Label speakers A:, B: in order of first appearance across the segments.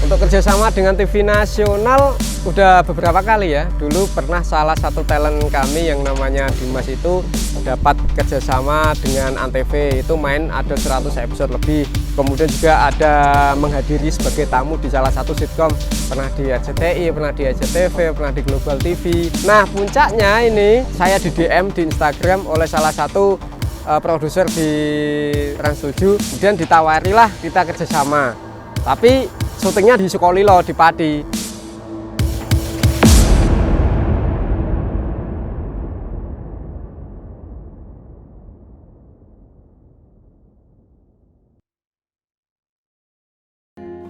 A: Untuk kerjasama dengan TV nasional udah beberapa kali ya. Dulu pernah salah satu talent kami yang namanya Dimas itu dapat kerjasama dengan Antv, itu main ada 100 episode lebih. Kemudian juga ada menghadiri sebagai tamu di salah satu sitkom, pernah di RCTI, pernah di SCTV, pernah di Global TV. Nah puncaknya ini saya di DM di Instagram oleh salah satu produser di Trans 7, kemudian ditawarilah kita kerjasama. Tapi syutingnya di Sukolilo, di Pati.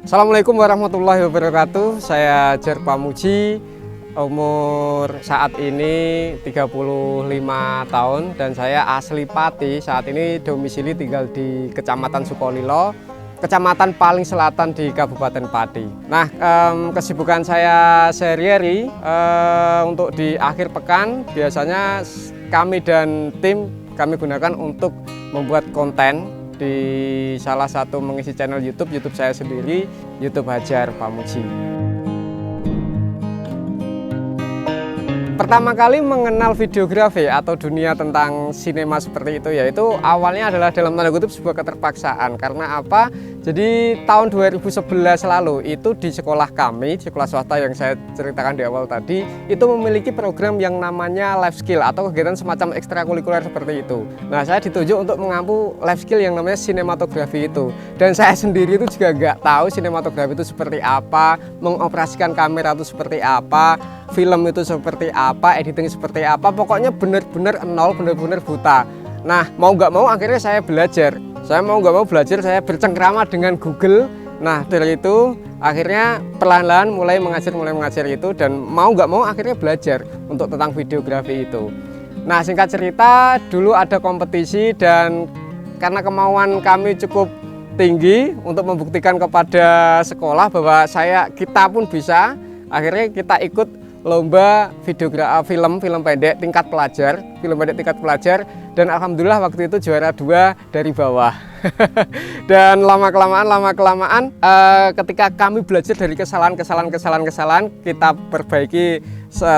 A: Assalamualaikum warahmatullahi wabarakatuh. Saya Jar Pamuji, umur saat ini 35 tahun dan saya asli Pati. Saat ini domisili tinggal di Kecamatan Sukolilo, kecamatan paling selatan di Kabupaten Pati. Nah, kesibukan saya sehari-hari untuk di akhir pekan biasanya kami dan tim kami gunakan untuk membuat konten di salah satu mengisi channel YouTube saya sendiri, YouTube Jar Pamuji. Pertama kali mengenal videografi atau dunia tentang sinema seperti itu, yaitu awalnya adalah dalam tanda kutip sebuah keterpaksaan. Karena apa? Jadi tahun 2011 lalu itu di sekolah kami, sekolah swasta yang saya ceritakan di awal tadi, itu memiliki program yang namanya life skill atau kegiatan semacam ekstrakurikuler seperti itu. Nah, saya ditunjuk untuk mengampu life skill yang namanya sinematografi itu. Dan saya sendiri itu juga nggak tahu sinematografi itu seperti apa, mengoperasikan kamera itu seperti apa, film itu seperti apa, editing seperti apa, pokoknya benar-benar nol, benar-benar buta. Nah, mau nggak mau akhirnya saya belajar. Saya mau nggak mau belajar, saya bercengkrama dengan Google. Nah, dari itu akhirnya perlahan-lahan mulai mengajar itu, dan mau nggak mau akhirnya belajar untuk tentang videografi itu. Nah, singkat cerita, dulu ada kompetisi dan karena kemauan kami cukup tinggi untuk membuktikan kepada sekolah bahwa kita pun bisa, akhirnya kita ikut lomba film pendek tingkat pelajar, dan alhamdulillah waktu itu juara 2 dari bawah. Dan lama kelamaan ketika kami belajar dari kesalahan, kita perbaiki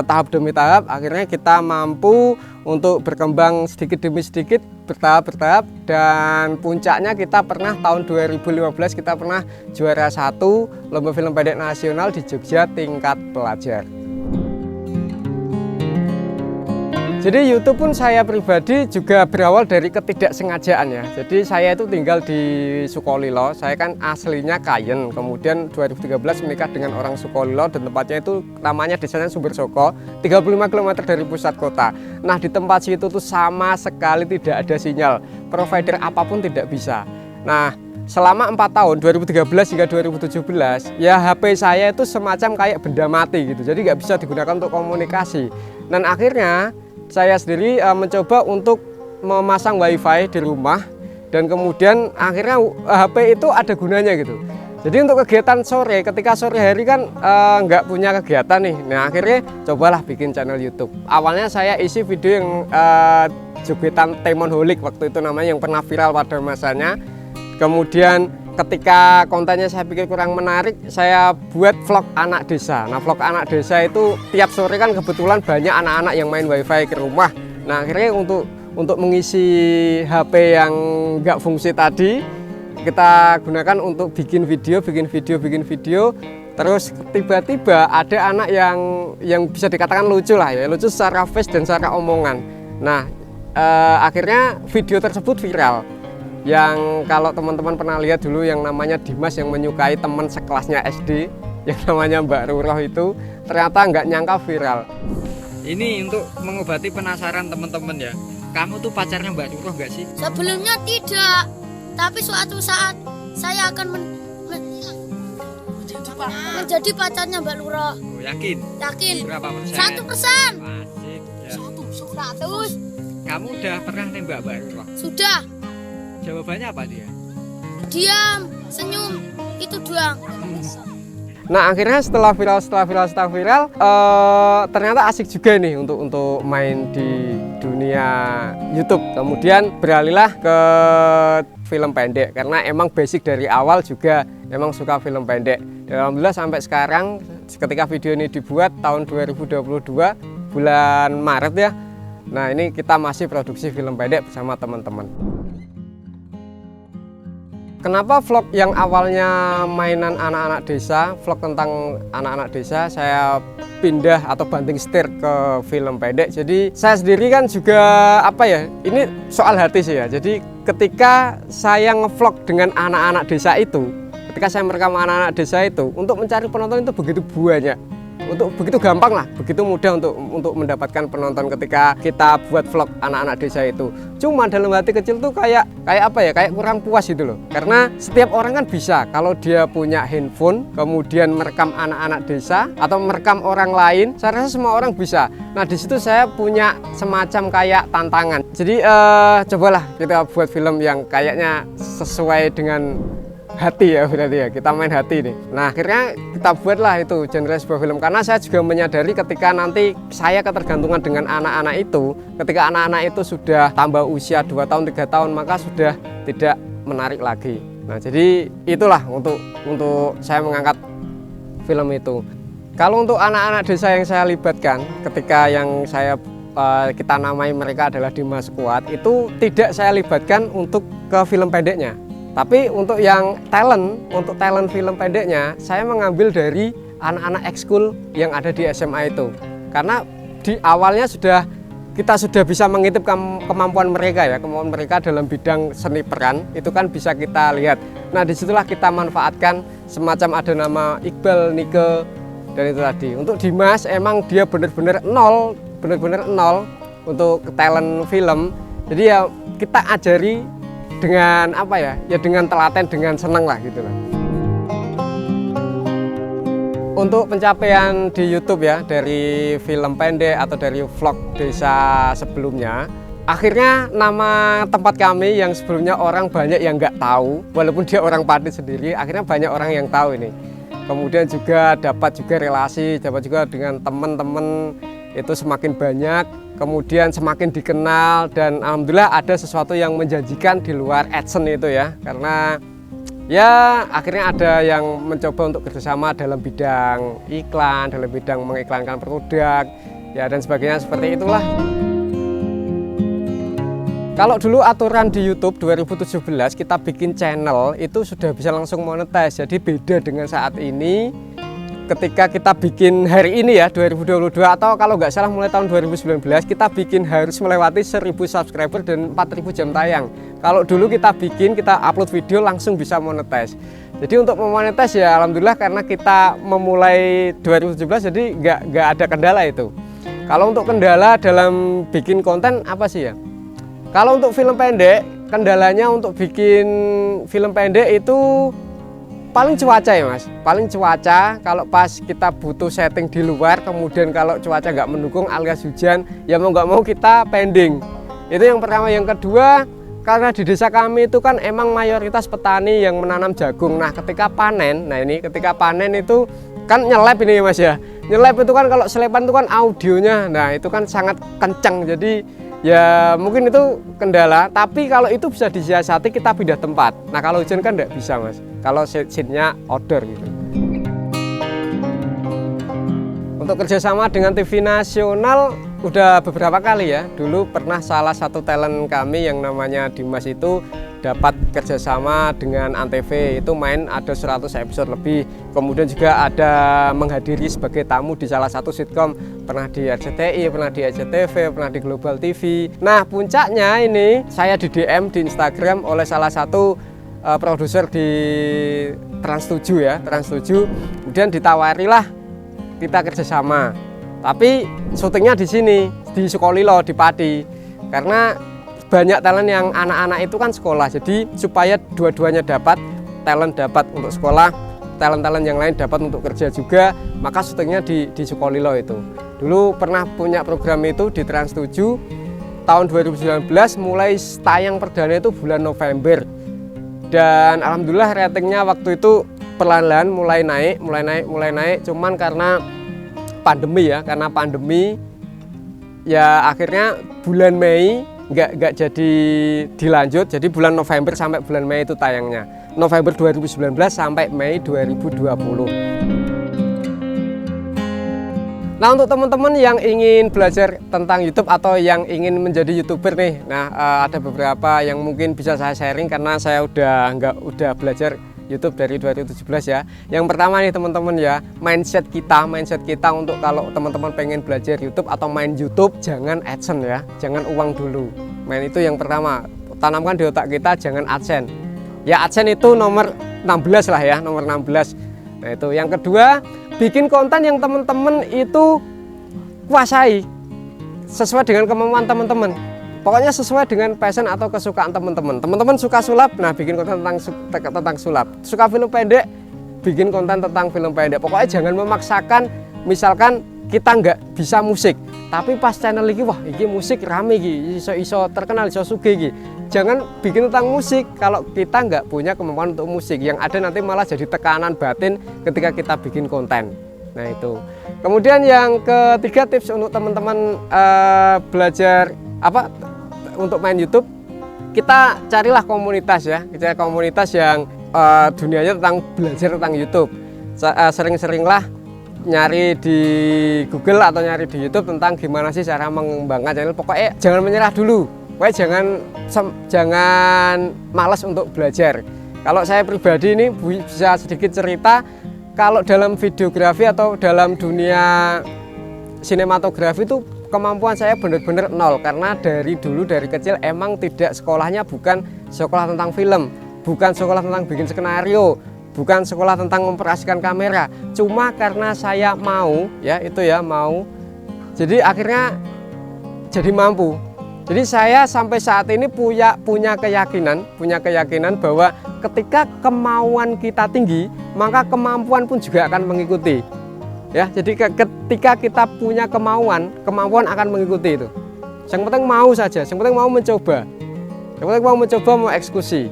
A: tahap demi tahap, akhirnya kita mampu untuk berkembang sedikit demi sedikit, bertahap, dan puncaknya kita pernah tahun 2015 kita pernah juara 1 lomba film pendek nasional di Jogja tingkat pelajar. Jadi YouTube pun saya pribadi juga berawal dari ketidaksengajaan ya. Jadi saya itu tinggal di Sukolilo, saya kan aslinya Kayen, kemudian 2013 menikah dengan orang Sukolilo dan tempatnya itu namanya desanya Sumbersoko, 35 km dari pusat kota. Nah, di tempat situ tuh sama sekali tidak ada sinyal, provider apapun tidak bisa. Nah, selama 4 tahun, 2013 hingga 2017, ya HP saya itu semacam kayak benda mati gitu, jadi nggak bisa digunakan untuk komunikasi. Dan akhirnya saya sendiri mencoba untuk memasang wifi di rumah, dan kemudian akhirnya HP itu ada gunanya gitu. Jadi untuk kegiatan sore, ketika sore hari kan nggak punya kegiatan nih, nah akhirnya cobalah bikin channel YouTube. Awalnya saya isi video yang jogetan Temonholik waktu itu namanya, yang pernah viral pada masanya. Kemudian ketika kontennya saya pikir kurang menarik, saya buat vlog anak desa. Nah, vlog anak desa itu tiap sore kan kebetulan banyak anak-anak yang main wifi ke rumah. Nah, akhirnya untuk mengisi HP yang nggak fungsi tadi, kita gunakan untuk bikin video. Terus tiba-tiba ada anak yang bisa dikatakan lucu lah ya, lucu secara face dan secara omongan. Nah, akhirnya video tersebut viral. Yang kalau teman-teman pernah lihat dulu yang namanya Dimas yang menyukai teman sekelasnya SD yang namanya Mbak Ruroh itu, ternyata nggak nyangka viral.
B: Ini untuk mengobati penasaran teman-teman ya, kamu tuh pacarnya Mbak Ruroh nggak sih?
C: Sebelumnya tidak, tapi suatu saat saya akan menjadi pacarnya Mbak Ruroh.
B: Oh, yakin?
C: Yakin.
B: Berapa persen?
C: 1%.
B: Asik ya.
C: 100.
B: Kamu udah pernah nembak Mbak Ruroh?
C: Sudah.
B: Jawabannya apa dia?
C: Diam, senyum, itu doang.
A: Nah akhirnya setelah viral ternyata asik juga nih untuk main di dunia YouTube. Kemudian beralihlah ke film pendek karena emang basic dari awal juga emang suka film pendek. Dan alhamdulillah sampai sekarang ketika video ini dibuat tahun 2022 bulan Maret ya. Nah ini kita masih produksi film pendek bersama teman-teman. Kenapa vlog yang awalnya mainan anak-anak desa, vlog tentang anak-anak desa, saya pindah atau banting setir ke film pendek. Jadi saya sendiri kan juga apa ya, ini soal hati sih ya. Jadi ketika saya ngevlog dengan anak-anak desa itu, ketika saya merekam anak-anak desa itu, untuk mencari penonton itu begitu banyak. Begitu gampang lah, begitu mudah untuk mendapatkan penonton ketika kita buat vlog anak-anak desa itu. Cuma dalam hati kecil tuh kayak apa ya, kayak kurang puas gitu loh. Karena setiap orang kan bisa kalau dia punya handphone, kemudian merekam anak-anak desa atau merekam orang lain, saya rasa semua orang bisa. Nah di situ saya punya semacam kayak tantangan. Jadi cobalah kita buat film yang kayaknya sesuai dengan hati ya, berarti ya kita main hati nih. Nah akhirnya kita buatlah itu genre sebuah film karena saya juga menyadari ketika nanti saya ketergantungan dengan anak-anak itu, ketika anak-anak itu sudah tambah usia 2 tahun 3 tahun maka sudah tidak menarik lagi. Nah jadi itulah untuk saya mengangkat film itu. Kalau untuk anak-anak desa yang saya libatkan ketika yang kita namai mereka adalah Dimas Kuat, itu tidak saya libatkan untuk ke film pendeknya. Tapi untuk talent film pendeknya, saya mengambil dari anak-anak ekskul yang ada di SMA itu. Karena di awalnya kita sudah bisa mengintip kemampuan mereka ya, kemampuan mereka dalam bidang seni peran, itu kan bisa kita lihat. Nah disitulah kita manfaatkan semacam ada nama Iqbal, Nike, dan itu tadi. Untuk Dimas emang dia benar-benar nol untuk talent film. Jadi ya kita ajari dengan apa ya dengan telaten, dengan senang lah gitu lah. Untuk pencapaian di YouTube ya dari film pendek atau dari vlog desa sebelumnya, akhirnya nama tempat kami yang sebelumnya orang banyak yang nggak tahu, walaupun dia orang Pati sendiri, akhirnya banyak orang yang tahu ini. Kemudian juga dapat juga relasi, dapat juga dengan teman-teman itu semakin banyak. Kemudian semakin dikenal dan alhamdulillah ada sesuatu yang menjanjikan di luar AdSense itu ya, karena ya akhirnya ada yang mencoba untuk kerjasama dalam bidang iklan, dalam bidang mengiklankan produk ya dan sebagainya seperti itulah. Kalau dulu aturan di YouTube 2017 kita bikin channel itu sudah bisa langsung monetize, jadi beda dengan saat ini. Ketika kita bikin hari ini ya 2022 atau kalau nggak salah mulai tahun 2019 kita bikin harus melewati 1000 subscriber dan 4000 jam tayang. Kalau dulu kita upload video langsung bisa monetize. Jadi untuk memonetize ya alhamdulillah karena kita memulai 2017 jadi nggak ada kendala itu. Kalau untuk kendala dalam bikin konten apa sih ya? Kalau untuk film pendek kendalanya untuk bikin film pendek itu paling cuaca ya mas, paling cuaca. Kalau pas kita butuh setting di luar, kemudian kalau cuaca nggak mendukung alias hujan, ya mau nggak mau kita pending. Itu yang pertama. Yang kedua, karena di desa kami itu kan emang mayoritas petani yang menanam jagung. Nah ketika panen, ketika panen itu kan nyelep ini mas ya. Nyelep itu kan kalau selepan itu kan audionya, nah itu kan sangat kencang. Jadi ya mungkin itu kendala, tapi kalau itu bisa disiasati kita pindah tempat. Nah kalau hujan kan nggak bisa mas, kalau scene-nya outdoor gitu. Untuk kerjasama dengan TV nasional udah beberapa kali ya. Dulu pernah salah satu talent kami yang namanya Dimas itu dapat kerjasama dengan Antv, itu main ada 100 episode lebih. Kemudian juga ada menghadiri sebagai tamu di salah satu sitkom, pernah di RCTI, pernah di SCTV, pernah di Global TV. Nah puncaknya ini saya di DM di Instagram oleh salah satu produser di Trans7 ya, Trans7. Kemudian ditawarilah kita kerjasama. Tapi syutingnya di sini, di Sukolilo, di Pati. Karena banyak talent yang anak-anak itu kan sekolah, jadi supaya dua-duanya dapat, talent dapat untuk sekolah, talent-talent yang lain dapat untuk kerja juga, maka syutingnya di Sukolilo itu. Dulu pernah punya program itu di Trans7, tahun 2019 mulai tayang perdana itu bulan November. Dan alhamdulillah ratingnya waktu itu perlahan-lahan mulai naik. Cuman karena pandemi ya, ya akhirnya bulan Mei nggak jadi dilanjut. Jadi bulan November sampai bulan Mei itu tayangnya. November 2019 sampai Mei 2020. Nah, untuk teman-teman yang ingin belajar tentang YouTube atau yang ingin menjadi YouTuber nih, nah ada beberapa yang mungkin bisa saya sharing karena saya udah belajar YouTube dari 2017 ya. Yang pertama nih teman-teman ya, mindset kita untuk kalau teman-teman pengen belajar YouTube atau main YouTube, jangan AdSense ya, jangan uang dulu. Main itu yang pertama, tanamkan di otak kita jangan AdSense. Ya AdSense itu nomor 16 lah ya, nomor 16. Nah itu. Yang kedua, bikin konten yang teman-teman itu kuasai sesuai dengan kemampuan teman-teman. Pokoknya sesuai dengan passion atau kesukaan teman-teman. Teman-teman suka sulap, nah bikin konten tentang sulap. Suka film pendek, bikin konten tentang film pendek. Pokoknya jangan memaksakan, misalkan kita nggak bisa musik, tapi pas channel ini, wah ini musik rame iki, iso terkenal, iso sugih iki. Jangan bikin tentang musik kalau kita nggak punya kemampuan untuk musik. Yang ada nanti malah jadi tekanan batin ketika kita bikin konten. Nah itu. Kemudian yang ketiga, tips untuk teman-teman belajar untuk main YouTube, kita carilah komunitas ya. Kita komunitas yang dunianya tentang belajar tentang YouTube. Sering-seringlah nyari di Google atau nyari di YouTube tentang gimana sih cara mengembangkan channel. Pokoknya jangan menyerah dulu. Pokoknya jangan malas untuk belajar. Kalau saya pribadi ini bisa sedikit cerita, kalau dalam videografi atau dalam dunia sinematografi itu kemampuan saya benar-benar nol, karena dari dulu dari kecil emang tidak sekolahnya bukan sekolah tentang film, bukan sekolah tentang bikin skenario, bukan sekolah tentang memperaskan kamera. Cuma karena saya mau ya, itu ya mau. Jadi akhirnya jadi mampu. Jadi saya sampai saat ini punya keyakinan bahwa ketika kemauan kita tinggi, maka kemampuan pun juga akan mengikuti. Ya, jadi ketika kita punya kemampuan akan mengikuti itu. Yang penting mau saja, yang penting mau mencoba. Yang penting mau mencoba, mau eksekusi.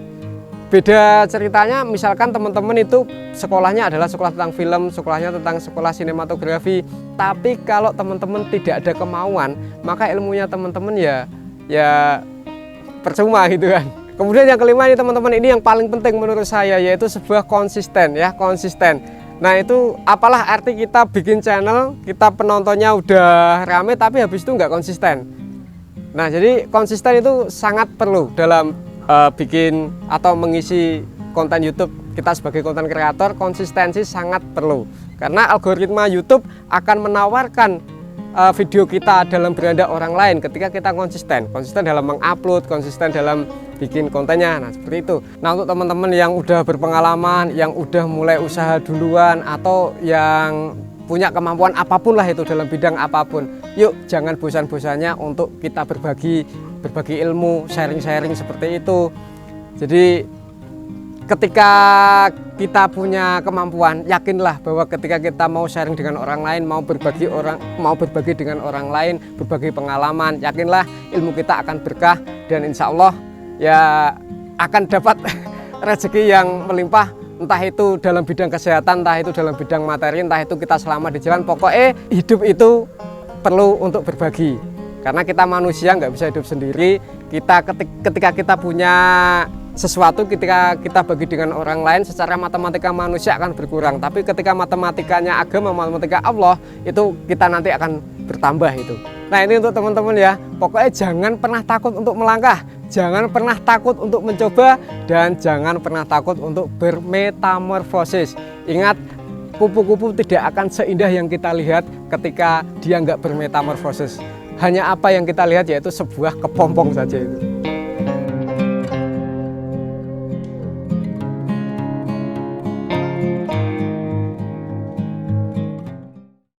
A: Beda ceritanya, misalkan teman-teman itu sekolahnya adalah sekolah tentang film, sekolahnya tentang sekolah sinematografi. Tapi kalau teman-teman tidak ada kemauan, maka ilmunya teman-teman ya percuma gitu kan. Kemudian yang kelima ini teman-teman, ini yang paling penting menurut saya, yaitu sebuah konsisten. Nah itu apalah arti kita bikin channel, kita penontonnya udah rame tapi habis itu nggak konsisten. Nah jadi konsisten itu sangat perlu dalam bikin atau mengisi konten YouTube. Kita sebagai konten kreator, konsistensi sangat perlu, karena algoritma YouTube akan menawarkan video kita dalam beranda orang lain ketika kita konsisten dalam mengupload, konsisten dalam bikin kontennya. Nah seperti itu. Nah untuk teman-teman yang udah berpengalaman, yang udah mulai usaha duluan, atau yang punya kemampuan apapun lah itu dalam bidang apapun, yuk jangan bosan-bosannya untuk kita berbagi ilmu, sharing seperti itu. Jadi ketika kita punya kemampuan, yakinlah bahwa ketika kita mau sharing dengan orang lain, mau berbagi dengan orang lain, berbagi pengalaman, yakinlah ilmu kita akan berkah dan insya Allah ya akan dapat rezeki yang melimpah, entah itu dalam bidang kesehatan, entah itu dalam bidang materi, entah itu kita selamat di jalan. Pokoknya hidup itu perlu untuk berbagi, karena kita manusia nggak bisa hidup sendiri. Ketika kita punya sesuatu, ketika kita bagi dengan orang lain, secara matematika manusia akan berkurang, tapi ketika matematikanya agama, matematika Allah, itu kita nanti akan bertambah itu. Nah ini untuk teman-teman ya, pokoknya jangan pernah takut untuk melangkah, jangan pernah takut untuk mencoba, dan jangan pernah takut untuk bermetamorfosis. Ingat, kupu-kupu tidak akan seindah yang kita lihat ketika dia nggak bermetamorfosis. Hanya apa yang kita lihat yaitu sebuah kepompong saja itu.